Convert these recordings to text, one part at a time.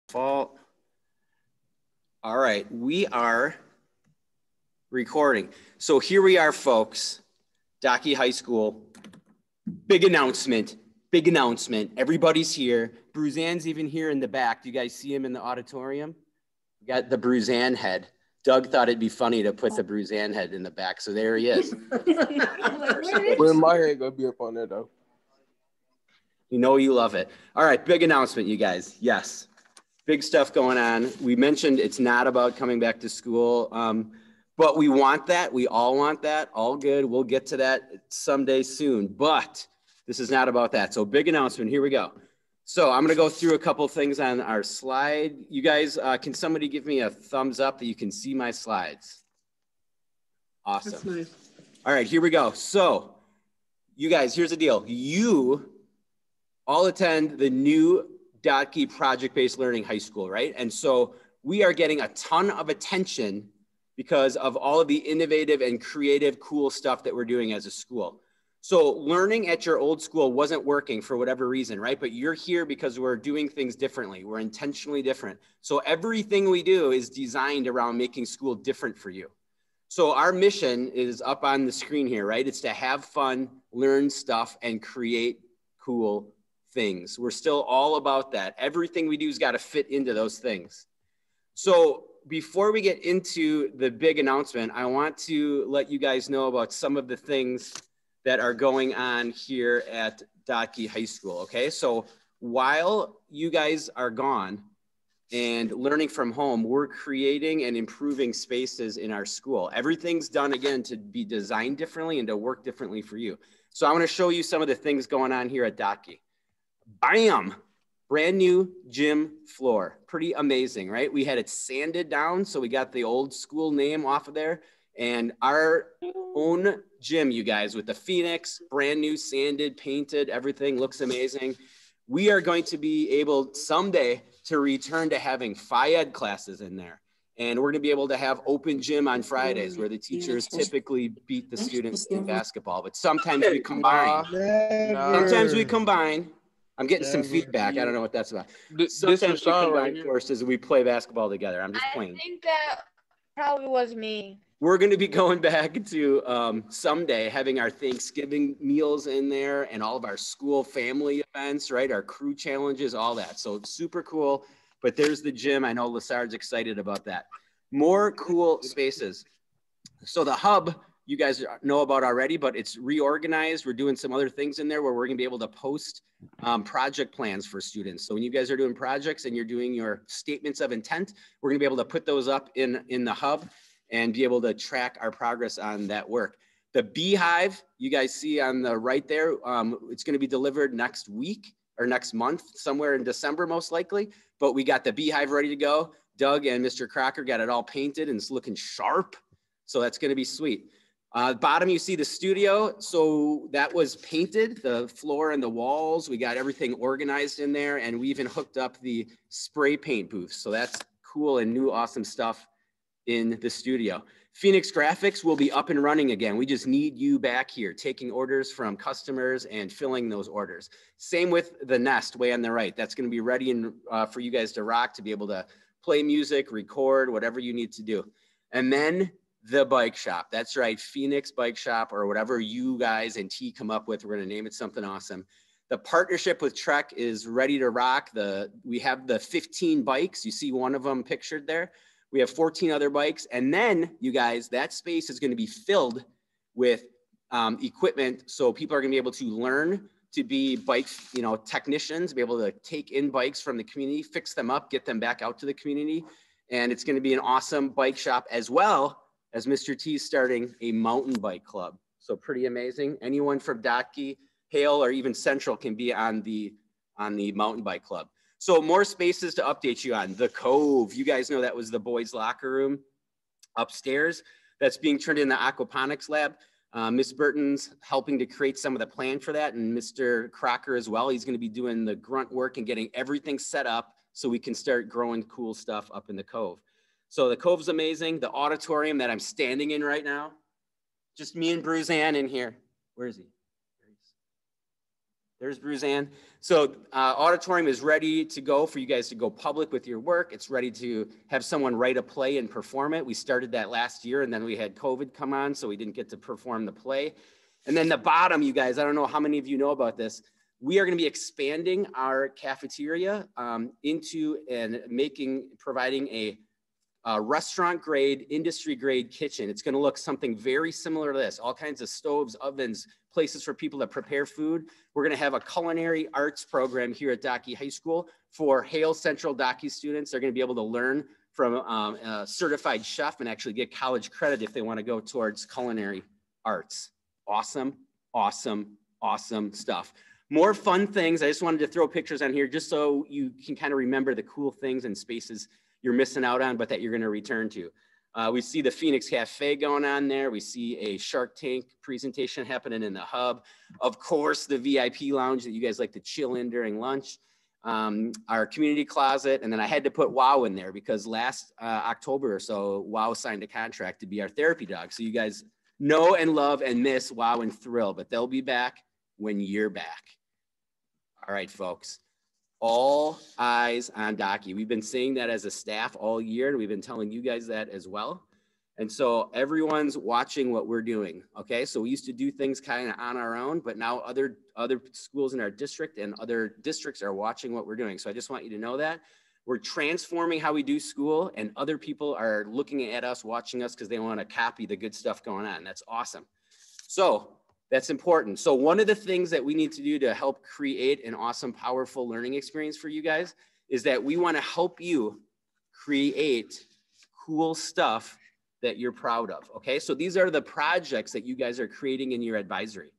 Fault. All right, we are recording. So here we are, folks. Dottke High School. Big announcement. Big announcement. Everybody's here. Bruzan's even here in the back. Do you guys see him in the auditorium? We got the Bruzan head. Doug thought it'd be funny to put the Bruzan head in the back, so there he is. When my head gonna be up on there though? You know you love it. All right, big announcement, you guys. Yes, big stuff going on. We mentioned it's not about coming back to school, but we want that. We all want that. All good. We'll get to that someday soon, but this is not about that. So big announcement. Here we go. So I'm going to go through a couple things on our slide. You guys, can somebody give me a thumbs up that you can see my slides? Awesome. That's nice. All right, here we go. So you guys, here's the deal. You all attend the new Dottke project-based learning high school, right? And so we are getting a ton of attention because of all of the innovative and creative, cool stuff that we're doing as a school. So learning at your old school wasn't working for whatever reason, right? But you're here because we're doing things differently. We're intentionally different. So everything we do is designed around making school different for you. So our mission is up on the screen here, right? It's to have fun, learn stuff, and create cool things. We're still all about that. Everything we do has got to fit into those things. So before we get into the big announcement, I want to let you guys know about some of the things that are going on here at Dottke High School, okay? So while you guys are gone and learning from home, we're creating and improving spaces in our school. Everything's done, again, to be designed differently and to work differently for you. So I want to show you some of the things going on here at Dottke. Bam! Brand new gym floor. Pretty amazing, right? We had it sanded down, so we got the old school name off of there. And our own gym, you guys, with the Phoenix, brand new, sanded, painted, everything looks amazing. We are going to be able someday to return to having Phy-Ed classes in there. And we're going to be able to have open gym on Fridays where the teachers typically beat the students in basketball. But sometimes we combine. Sometimes we combine. I'm getting some feedback. I don't know what that's about. Sometimes we combine courses and we play basketball together. I'm just playing. I think that probably was me. We're going to be going back to someday having our Thanksgiving meals in there and all of our school family events, right? Our crew challenges, all that. So it's super cool. But there's the gym. I know Lassard's excited about that. More cool spaces. So the hub, you guys know about already, but it's reorganized. We're doing some other things in there where we're going to be able to post project plans for students. So when you guys are doing projects and you're doing your statements of intent, we're going to be able to put those up in the hub and be able to track our progress on that work. The beehive, you guys see on the right there, it's going to be delivered next week or next month, somewhere in December, most likely. But we got the beehive ready to go. Doug and Mr. Crocker got it all painted and it's looking sharp. So that's going to be sweet. Bottom, you see the studio. So that was painted, the floor and the walls. We got everything organized in there, and we even hooked up the spray paint booth. So that's cool and new, awesome stuff in the studio. Phoenix Graphics will be up and running again. We just need you back here taking orders from customers and filling those orders. Same with the Nest way on the right. That's going to be ready and for you guys to rock, to be able to play music, record, whatever you need to do. And then the bike shop. That's right, Phoenix Bike Shop, or whatever you guys and T come up with. We're going to name it something awesome. The partnership with Trek is ready to rock. We have the 15 bikes. You see one of them pictured there. We have 14 other bikes. And then, you guys, that space is going to be filled with equipment. So people are going to be able to learn to be bike, technicians, be able to take in bikes from the community, fix them up, get them back out to the community. And it's going to be an awesome bike shop, as well as Mr. T is starting a mountain bike club. So pretty amazing. Anyone from Dottke, Hale, or even Central can be on the mountain bike club. So more spaces to update you on. The Cove, you guys know that was the boys' locker room upstairs. That's being turned into the aquaponics lab. Miss Burton's helping to create some of the plan for that, and Mr. Crocker as well. He's going to be doing the grunt work and getting everything set up so we can start growing cool stuff up in the Cove. So the Cove's amazing. The auditorium that I'm standing in right now, just me and Bruzan in here. Where is he? There's Bruzanne. So auditorium is ready to go for you guys to go public with your work. It's ready to have someone write a play and perform it. We started that last year, and then we had COVID come on, so we didn't get to perform the play. And then the bottom, you guys, I don't know how many of you know about this. We are going to be expanding our cafeteria into and providing a restaurant grade, industry grade kitchen. It's going to look something very similar to this. All kinds of stoves, ovens, places for people to prepare food. We're going to have a culinary arts program here at Dottke High School for Hale Central Dottke students. They're going to be able to learn from a certified chef and actually get college credit if they want to go towards culinary arts. Awesome, awesome, awesome stuff. More fun things. I just wanted to throw pictures on here just so you can kind of remember the cool things and spaces you're missing out on, but that you're going to return to. We see the Phoenix Cafe going on there. We see a Shark Tank presentation happening in the hub. Of course, the VIP lounge that you guys like to chill in during lunch. Our community closet. And then I had to put WOW in there because last October or so, WOW signed a contract to be our therapy dog. So you guys know and love and miss WOW and Thrill, but they'll be back when you're back. All right, folks. All eyes on Dottke. We've been saying that as a staff all year, and we've been telling you guys that as well. And so everyone's watching what we're doing, okay? So we used to do things kind of on our own, but now other schools in our district and other districts are watching what we're doing. So I just want you to know that. We're transforming how we do school, and other people are looking at us, watching us, because they want to copy the good stuff going on. That's awesome. So that's important. So one of the things that we need to do to help create an awesome, powerful learning experience for you guys is that we want to help you create cool stuff that you're proud of, okay? So these are the projects that you guys are creating in your advisory.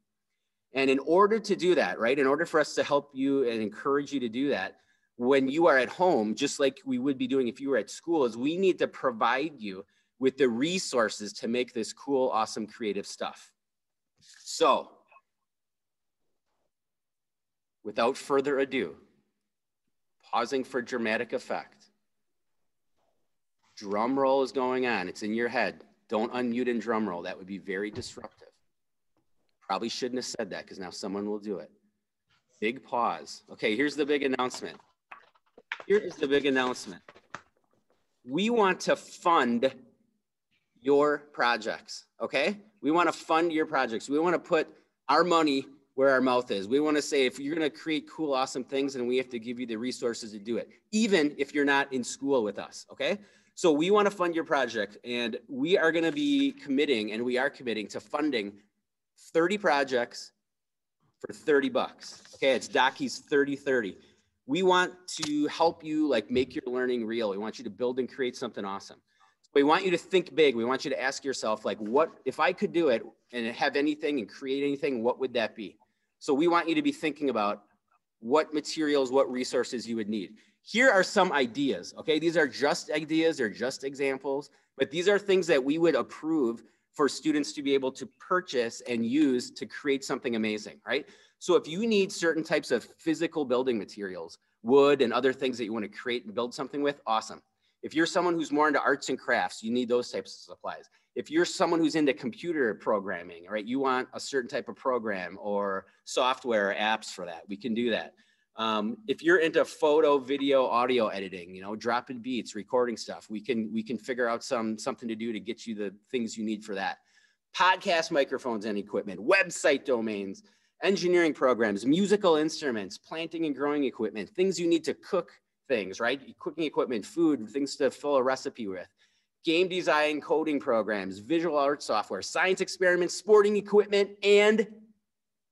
And in order to do that, right, in order for us to help you and encourage you to do that, when you are at home, just like we would be doing if you were at school, is we need to provide you with the resources to make this cool, awesome, creative stuff. So, without further ado, pausing for dramatic effect. Drum roll is going on. It's in your head. Don't unmute and drum roll. That would be very disruptive. Probably shouldn't have said that because now someone will do it. Big pause. Okay, here's the big announcement. Here is the big announcement. We want to fund your projects, okay? We want to fund your projects. We want to put our money where our mouth is. We want to say, if you're going to create cool, awesome things, then we have to give you the resources to do it, even if you're not in school with us, okay? So we want to fund your project, and we are going to be committing, and we are committing to funding 30 projects for 30 bucks. Okay, it's Dottke's 30-30. We want to help you like make your learning real. We want you to build and create something awesome. We want you to think big. We want you to ask yourself, like, what if I could do it and have anything and create anything, what would that be? So we want you to be thinking about what materials, what resources you would need. Here are some ideas, okay? These are just ideas, they're just examples, but these are things that we would approve for students to be able to purchase and use to create something amazing, right? So if you need certain types of physical building materials, wood and other things that you want to create and build something with, awesome. If you're someone who's more into arts and crafts, you need those types of supplies. If you're someone who's into computer programming, right, you want a certain type of program or software or apps for that, we can do that. If you're into photo, video, audio editing, you know, dropping beats, recording stuff, we can figure out something to do to get you the things you need for that. Podcast microphones and equipment, website domains, engineering programs, musical instruments, planting and growing equipment, things you need to cook things, right? Cooking equipment, food, things to fill a recipe with, game design, coding programs, visual art software, science experiments, sporting equipment, and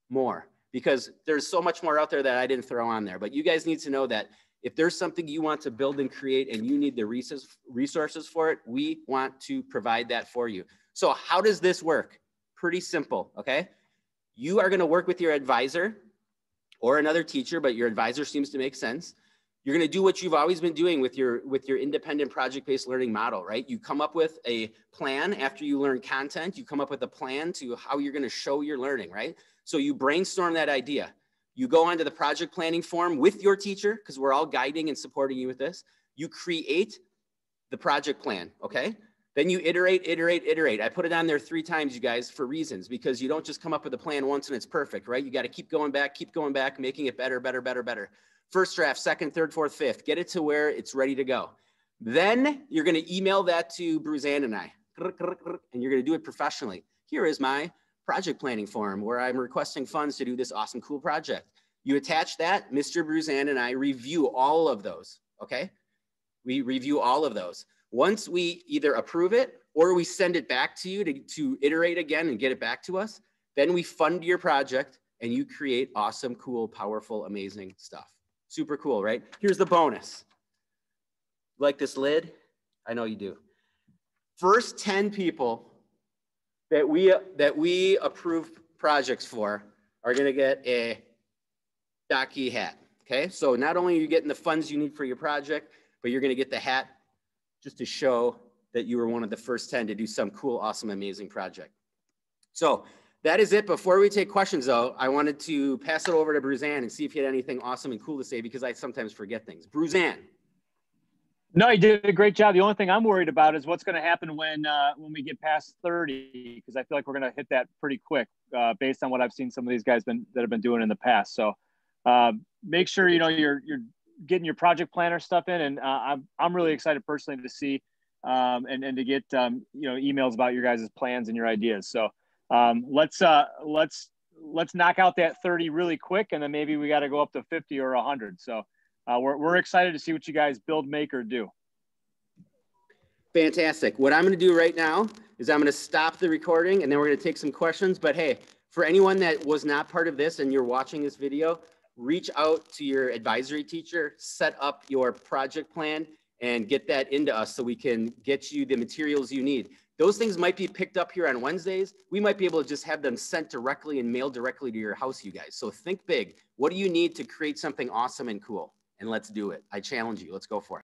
more. Because there's so much more out there that I didn't throw on there. But you guys need to know that if there's something you want to build and create and you need the resources for it, we want to provide that for you. So how does this work? Pretty simple, okay? You are gonna work with your advisor or another teacher, but your advisor seems to make sense. You're going to do what you've always been doing with your independent project-based learning model, right? You come up with a plan after you learn content. You come up with a plan to how you're going to show your learning, right? So you brainstorm that idea. You go onto the project planning form with your teacher, because we're all guiding and supporting you with this. You create the project plan, okay? Then you iterate, iterate, iterate. I put it on there 3 times, you guys, for reasons, because you don't just come up with a plan once and it's perfect, right? You got to keep going back, making it better, better, better, better. First draft, second, third, fourth, fifth. Get it to where it's ready to go. Then you're going to email that to Bruzan and I, and you're going to do it professionally. Here is my project planning form where I'm requesting funds to do this awesome, cool project. You attach that, Mr. Bruzan and I review all of those, okay? We review all of those. Once we either approve it or we send it back to you to iterate again and get it back to us, then we fund your project and you create awesome, cool, powerful, amazing stuff. Super cool, right? Here's the bonus. Like this lid? I know you do. First 10 people that we approve projects for are gonna get a Dottke hat, okay? So not only are you getting the funds you need for your project, but you're gonna get the hat just to show that you were one of the first 10 to do some cool, awesome, amazing project. So that is it. Before we take questions though, I wanted to pass it over to Bruzan and see if he had anything awesome and cool to say because I sometimes forget things. Bruzan. No, you did a great job. The only thing I'm worried about is what's going to happen when we get past 30, because I feel like we're going to hit that pretty quick based on what I've seen some of these guys that have been doing in the past. So make sure you're getting your project planner stuff in, and I'm really excited personally to see and to get emails about your guys' plans and your ideas. So let's knock out that 30 really quick, and then maybe we got to go up to 50 or 100. So we're excited to see what you guys build, make, or do. Fantastic. What I'm going to do right now is I'm going to stop the recording, and then we're going to take some questions. But hey, for anyone that was not part of this and you're watching this video, reach out to your advisory teacher, set up your project plan, and get that into us so we can get you the materials you need. Those things might be picked up here on Wednesdays. We might be able to just have them sent directly and mailed directly to your house, you guys. So think big. What do you need to create something awesome and cool? And let's do it. I challenge you. Let's go for it.